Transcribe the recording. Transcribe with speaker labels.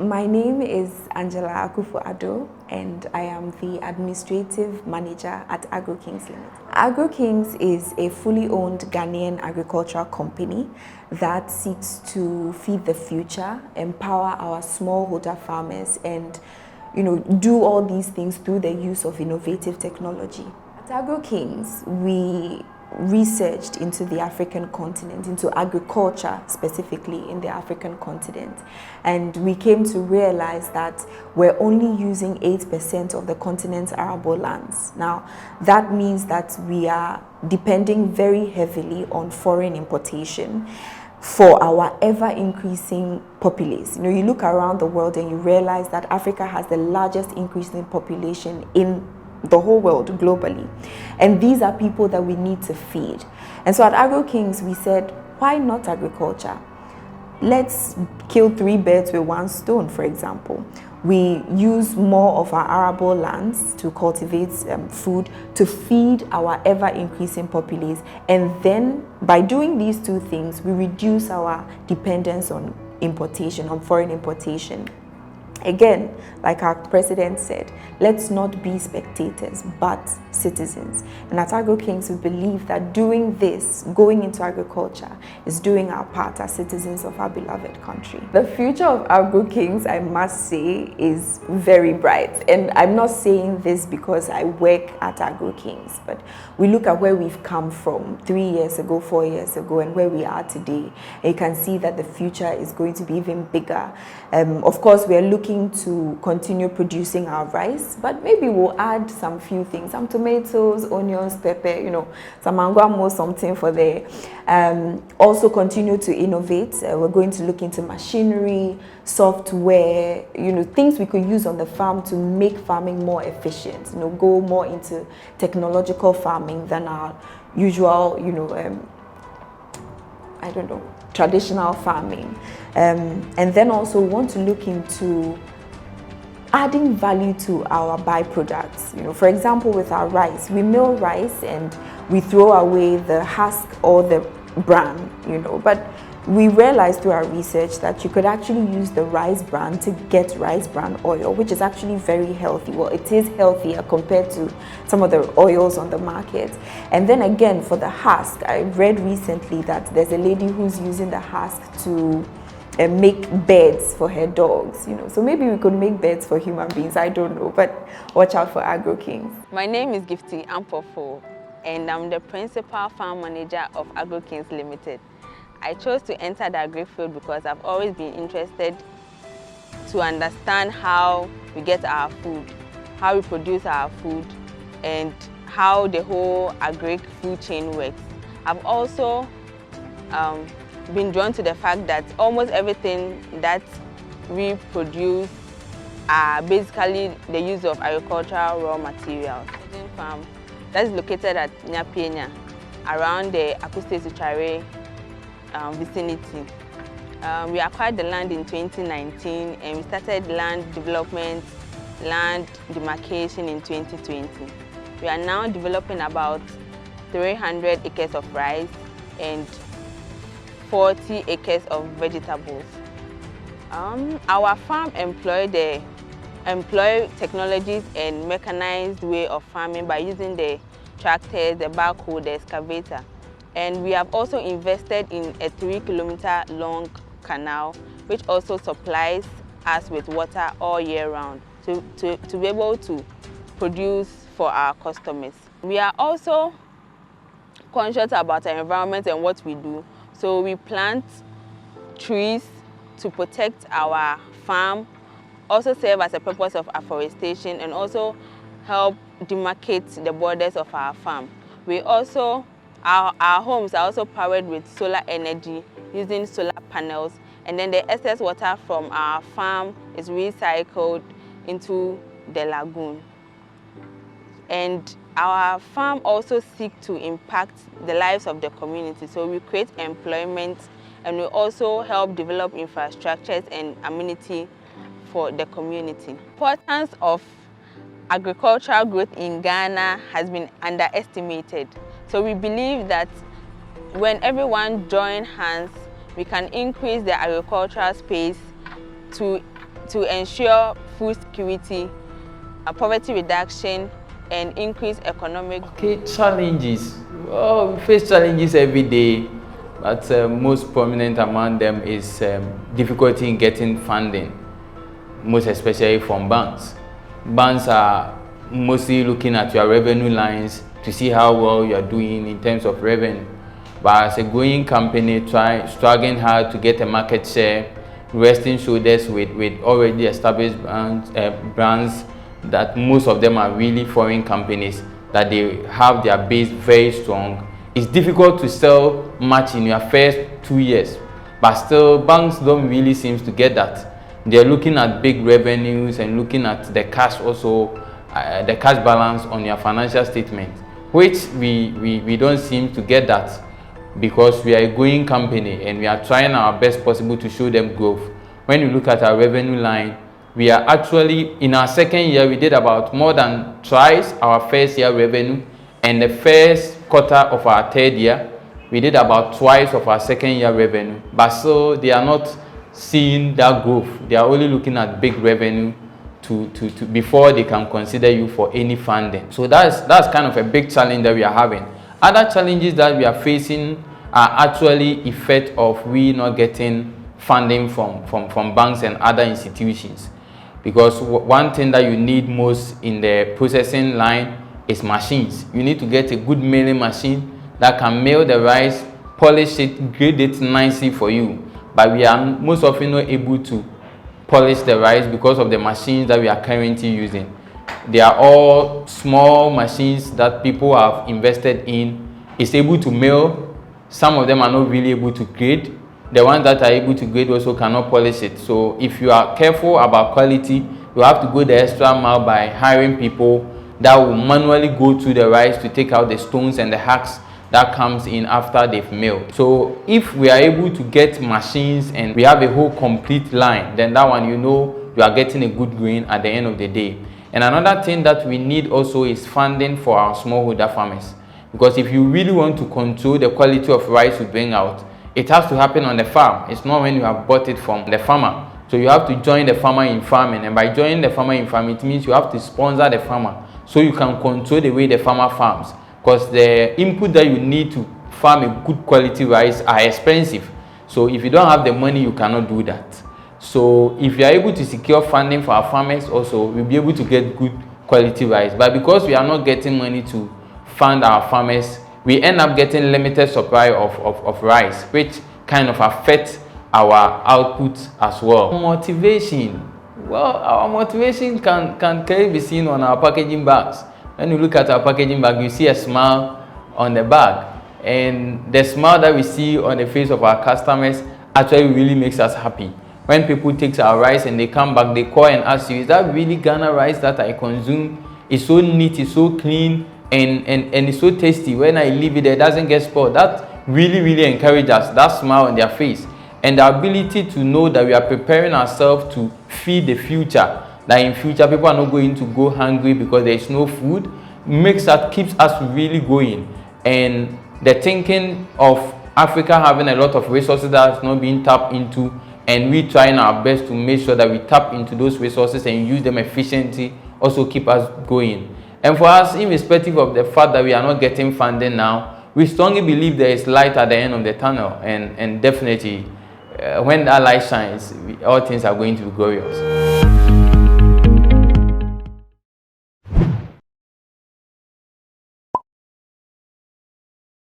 Speaker 1: My name is Angela Akufo-Addo, and I am the Administrative Manager at Agro Kings Limited. Agro Kings is a fully owned Ghanaian agricultural company that seeks to feed the future, empower our smallholder farmers, and do all these things through the use of innovative technology. At Agro Kings, we researched into the African continent, into agriculture specifically in the African continent, and we came to realize that we're only using 8% of the continent's arable lands. Now, that means that we are depending very heavily on foreign importation for our ever-increasing populace. You look around the world and you realize that Africa has the largest increase in population in the whole world globally, and these are people that we need to feed. And so at Agro Kings we said, why not agriculture? Let's kill 3 birds with 1 stone. For example, we use more of our arable lands to cultivate food to feed our ever-increasing populace, and then by doing these 2 things we reduce our dependence on importation, on foreign importation. Again, like our president said, let's not be spectators, but citizens. And at Agro Kings, we believe that doing this, going into agriculture, is doing our part as citizens of our beloved country. The future of Agro Kings, I must say, is very bright. And I'm not saying this because I work at Agro Kings, but we look at where we've come from 3 years ago, 4 years ago, and where we are today. And you can see that the future is going to be even bigger. Of course, we are looking to continue producing our rice, but maybe we'll add some few things, some tomatoes, onions, pepper, some mango, something for there. Also continue to innovate. We're going to look into machinery, software, things we could use on the farm to make farming more efficient, go more into technological farming than our usual, traditional farming. And then also want to look into adding value to our byproducts. For example, with our rice, we mill rice and we throw away the husk or the bran, but we realized through our research that you could actually use the rice bran to get rice bran oil, which is actually very healthy. Well, it is healthier compared to some of the oils on the market. And then again, for the husk, I read recently that there's a lady who's using the husk to make beds for her dogs, So maybe we could make beds for human beings, I don't know, but watch out for Agro Kings.
Speaker 2: My name is Gifty Ampofo, and I'm the Principal Farm Manager of Agro Kings Limited. I chose to enter the agri field because I've always been interested to understand how we get our food, how we produce our food, and how the whole agri food chain works. I've also been drawn to the fact that almost everything that we produce are basically the use of agricultural raw materials. Farm that is located at Nyapenya, around the Akuste-Suchare vicinity. We acquired the land in 2019 and we started land development, land demarcation in 2020. We are now developing about 300 acres of rice and 40 acres of vegetables. Our farm employ technologies and mechanized way of farming by using the tractors, the backhoe, the excavator. And we have also invested in a 3-kilometer long canal, which also supplies us with water all year round to be able to produce for our customers. We are also conscious about our environment and what we do. So we plant trees to protect our farm, also serve as a purpose of afforestation, and also help demarcate the borders of our farm. We also, our homes are also powered with solar energy using solar panels, and then the excess water from our farm is recycled into the lagoon. And our farm also seeks to impact the lives of the community. So we create employment and we also help develop infrastructures and amenity for the community. The importance of agricultural growth in Ghana has been underestimated. So we believe that when everyone joins hands, we can increase the agricultural space to to ensure food security, poverty reduction, and increase economic.
Speaker 3: Okay, challenges. Well, we face challenges every day, but most prominent among them is difficulty in getting funding, most especially from banks. Banks are mostly looking at your revenue lines to see how well you are doing in terms of revenue. But as a growing company, struggling hard to get a market share, resting shoulders with already established brands that most of them are really foreign companies, that they have their base very strong. It's difficult to sell much in your first 2 years, but still banks don't really seem to get that. They're looking at big revenues and looking at the cash also, the cash balance on your financial statement, which we don't seem to get that, because we are a growing company and we are trying our best possible to show them growth. When you look at our revenue line, we are actually, in our second year, we did about more than twice our first year revenue, and the first quarter of our third year, we did about twice of our second year revenue. But so they are not seeing that growth. They are only looking at big revenue to before they can consider you for any funding. So that's kind of a big challenge that we are having. Other challenges that we are facing are actually effect of we not getting funding from banks and other institutions. Because one thing that you need most in the processing line is machines. You need to get a good milling machine that can mill the rice, polish it, grade it nicely for you. But we are most often not able to polish the rice because of the machines that we are currently using. They are all small machines that people have invested in. It's able to mill. Some of them are not really able to grade. The ones that are able to grade also cannot polish it. So if you are careful about quality, you have to go the extra mile by hiring people that will manually go through the rice to take out the stones and the husks that comes in after they've milled. So if we are able to get machines and we have a whole complete line, then that one, you know, you are getting a good grain at the end of the day. And another thing that we need also is funding for our smallholder farmers. Because if you really want to control the quality of rice you bring out, it has to happen on the farm. It's not when you have bought it from the farmer. So you have to join the farmer in farming, and by joining the farmer in farming, it means you have to sponsor the farmer so you can control the way the farmer farms. Because the input that you need to farm a good quality rice are expensive. So if you don't have the money, you cannot do that. So if you are able to secure funding for our farmers also, we'll be able to get good quality rice. But because we are not getting money to fund our farmers, we end up getting limited supply of rice, which kind of affects our output as well. Motivation. Well, our motivation can clearly be seen on our packaging bags. When you look at our packaging bag, you see a smile on the bag. And the smile that we see on the face of our customers actually really makes us happy. When people take our rice and they come back, they call and ask you, is that really Ghana rice that I consume? It's so neat, it's so clean, and it's so tasty. When I leave it, it doesn't get spoiled. That really encourages us, that smile on their face. And the ability to know that we are preparing ourselves to feed the future. That in future, people are not going to go hungry because there is no food, keeps us really going. And the thinking of Africa having a lot of resources that is not being tapped into, and we trying our best to make sure that we tap into those resources and use them efficiently, also keep us going. And for us, irrespective of the fact that we are not getting funding now, we strongly believe there is light at the end of the tunnel, and definitely when that light shines, all things are going to be glorious.